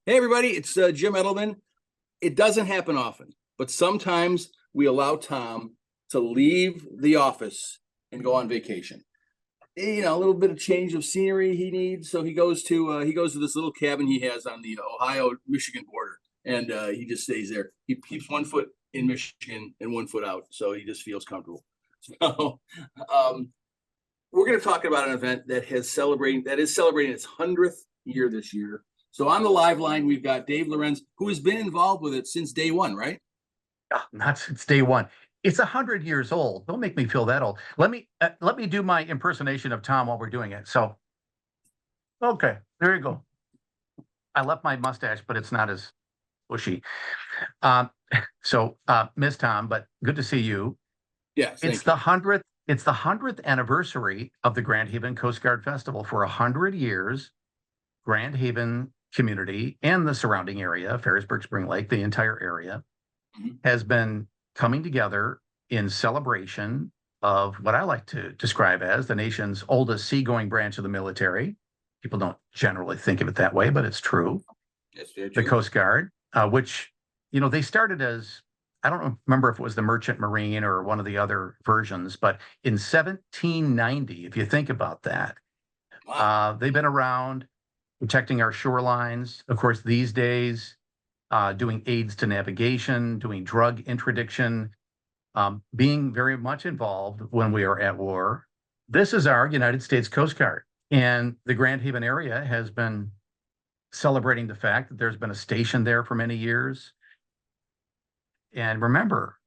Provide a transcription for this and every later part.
Hey, everybody, it's Jim Edelman. It doesn't happen often, but sometimes we allow Tom to leave the office and go on vacation. A little bit of change of scenery he needs, so he goes to this little cabin he has on the Ohio-Michigan border, and he just stays there. He keeps one foot in Michigan and one foot out, so he just feels comfortable. So, um, we're going to talk about an event that is celebrating its 100th year this year. So on the live line, we've got Dave Lorenz, who has been involved with it since day one, right? Not since day one. It's 100 years old. Don't make me feel that old. Let me do my impersonation of Tom while we're doing it. So, okay, there you go. I left my mustache, but it's not as bushy. Um, Miss Tom, but good to see you. Yes, It's thank the you. 100th. It's the 100th anniversary of the Grand Haven Coast Guard Festival. For 100 years, Grand Haven community and the surrounding area, Ferrisburg, Spring Lake, the entire area, Mhm. has been coming together in celebration of what I like to describe as the nation's oldest seagoing branch of the military. People don't generally think of it that way, but it's true. That's very The true. Coast Guard, which, they started as, I don't remember if it was the Merchant Marine or one of the other versions, but in 1790, if you think about that, Wow. they've been around protecting our shorelines. Of course, these days, doing aids to navigation, doing drug interdiction, being very much involved when we are at war. This is our United States Coast Guard. And the Grand Haven area has been celebrating the fact that there's been a station there for many years. And remember,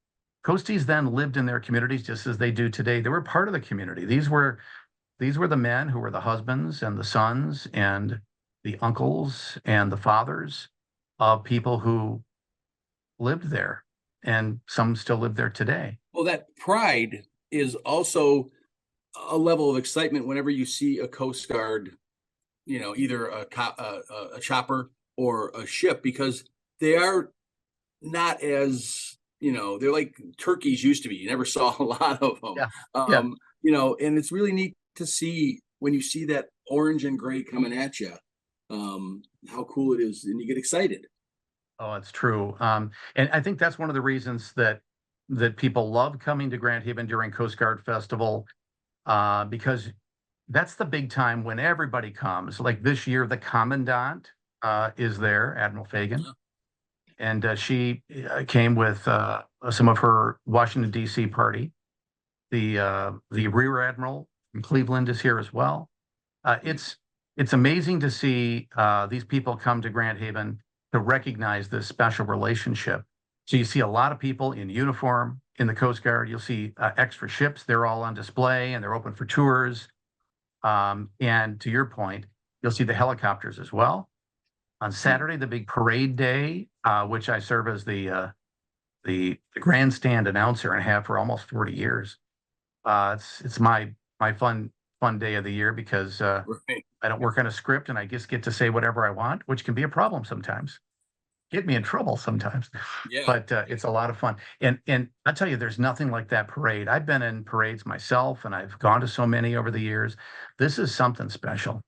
Coasties then lived in their communities just as they do today. They were part of the community. These were the men who were the husbands and the sons and the uncles and the fathers of people who lived there, and some still live there today. Well, that pride is also a level of excitement whenever you see a Coast Guard, either a chopper or a ship, because they are not as, they're like turkeys used to be. You never saw a lot of them. Yeah, yeah. And it's really neat to see when you see that orange and gray coming at you, how cool it is, and you get excited. Oh, it's true. And I think that's one of the reasons that people love coming to Grand Haven during Coast Guard Festival, because that's the big time when everybody comes. Like this year, the Commandant is there, Admiral Fagan, Yeah. and she came with some of her Washington D.C. party. The Rear Admiral from Cleveland is here as well. It's amazing to see these people come to Grand Haven to recognize this special relationship. So you see a lot of people in uniform in the Coast Guard. You'll see extra ships. They're all on display and they're open for tours. And to your point, you'll see the helicopters as well. On Saturday, the big parade day, which I serve as the grandstand announcer and have for almost 40 years. It's my fun day of the year because Right. I don't work on a script and I just get to say whatever I want, which can be a problem sometimes. Get me in trouble sometimes, Yeah. but it's a lot of fun. And I tell you, there's nothing like that parade. I've been in parades myself, and I've gone to so many over the years. This is something special.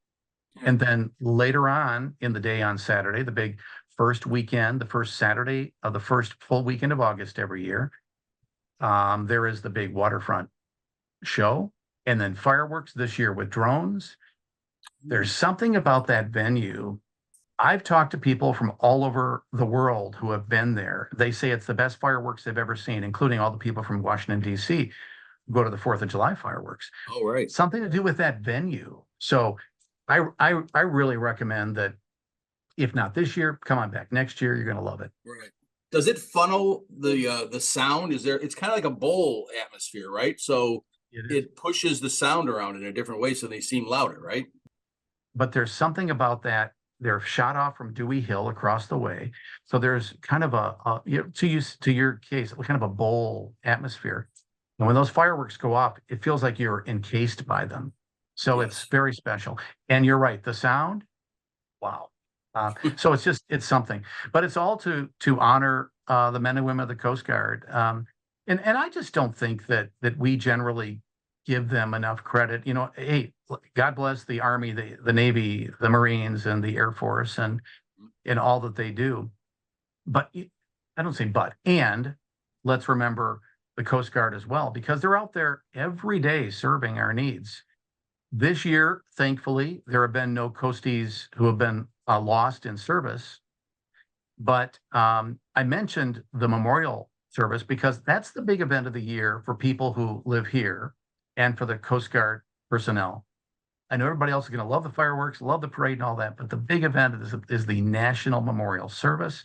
Yeah. And then later on in the day on Saturday, the big first weekend, the first Saturday of the first full weekend of August every year, there is the big waterfront show, and then fireworks this year with drones. There's something about that venue. I've talked to people from all over the world who have been there. They say it's the best fireworks they've ever seen, including all the people from Washington, D.C., who go to the 4th of July fireworks. All right. Something to do with that venue. So I really recommend that, if not this year, come on back next year. You're going to love it. Right. Does it funnel the sound? It's kind of like a bowl atmosphere, right? So It is. it pushes the sound around in a different way so they seem louder, right? But there's something about that. They're shot off from Dewey Hill across the way. So there's kind of to your case, kind of a bowl atmosphere. And when those fireworks go off, it feels like you're encased by them. So it's Yes. very special. And you're right, the sound, wow. So it's something, but it's all to honor the men and women of the Coast Guard. And I just don't think that we generally give them enough credit. Hey, God bless the Army, the Navy, the Marines, and the Air Force, and in all that they do. But I don't say but, and let's remember the Coast Guard as well, because they're out there every day serving our needs. This year, thankfully, there have been no coasties who have been lost in service. But I mentioned the memorial service because that's the big event of the year for people who live here and for the Coast Guard personnel. I know everybody else is going to love the fireworks, love the parade and all that, but the big event is the National Memorial Service.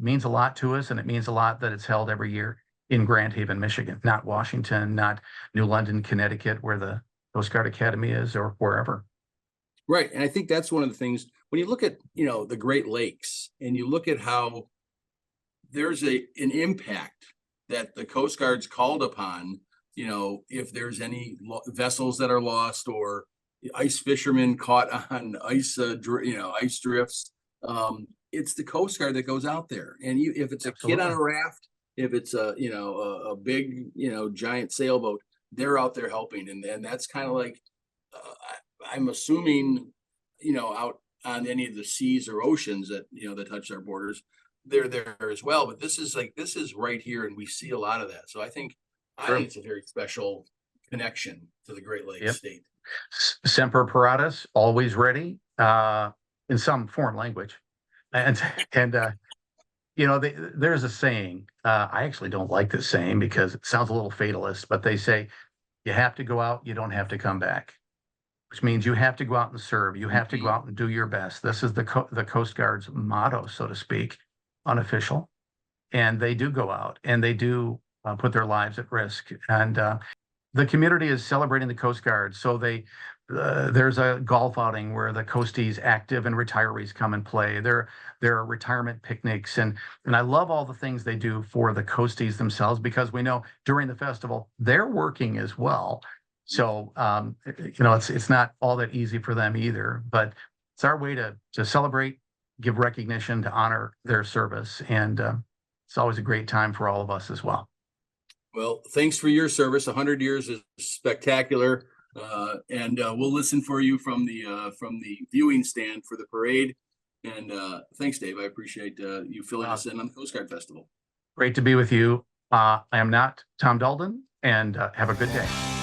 It means a lot to us, and it means a lot that it's held every year in Grand Haven, Michigan, not Washington, not New London, Connecticut, where the Coast Guard Academy is, or wherever. Right. And I think that's one of the things when you look at, the Great Lakes and you look at how there's an impact that the Coast Guard's called upon, if there's any vessels that are lost or ice fishermen caught on ice, ice drifts. It's the Coast Guard that goes out there. And if it's a kid on a raft, if it's a big, giant sailboat, they're out there helping. And that's kind of like, I'm assuming, out on any of the seas or oceans that, that touch our borders, they're there as well. But this is right here. And we see a lot of that. So I think it's a very special connection to the Great Lakes state. Semper Paratus, always ready, in some foreign language. And there's a saying, I actually don't like this saying because it sounds a little fatalist, but they say, you have to go out, you don't have to come back, which means you have to go out and serve. You have to go out and do your best. This is the Coast Guard's motto, so to speak, unofficial. And they do go out and they do put their lives at risk. And the community is celebrating the Coast Guard. So there's a golf outing where the coasties, active and retirees, come and play. There are retirement picnics, and I love all the things they do for the coasties themselves, because we know during the festival they're working as well. So it's not all that easy for them either. But it's our way to celebrate, give recognition, to honor their service, and it's always a great time for all of us as well. Well, thanks for your service. 100 years is spectacular. And we'll listen for you from the viewing stand for the parade. And thanks, Dave. I appreciate you filling us in on the Coast Guard Festival. Great to be with you. I am not Tom Dalden, and have a good day.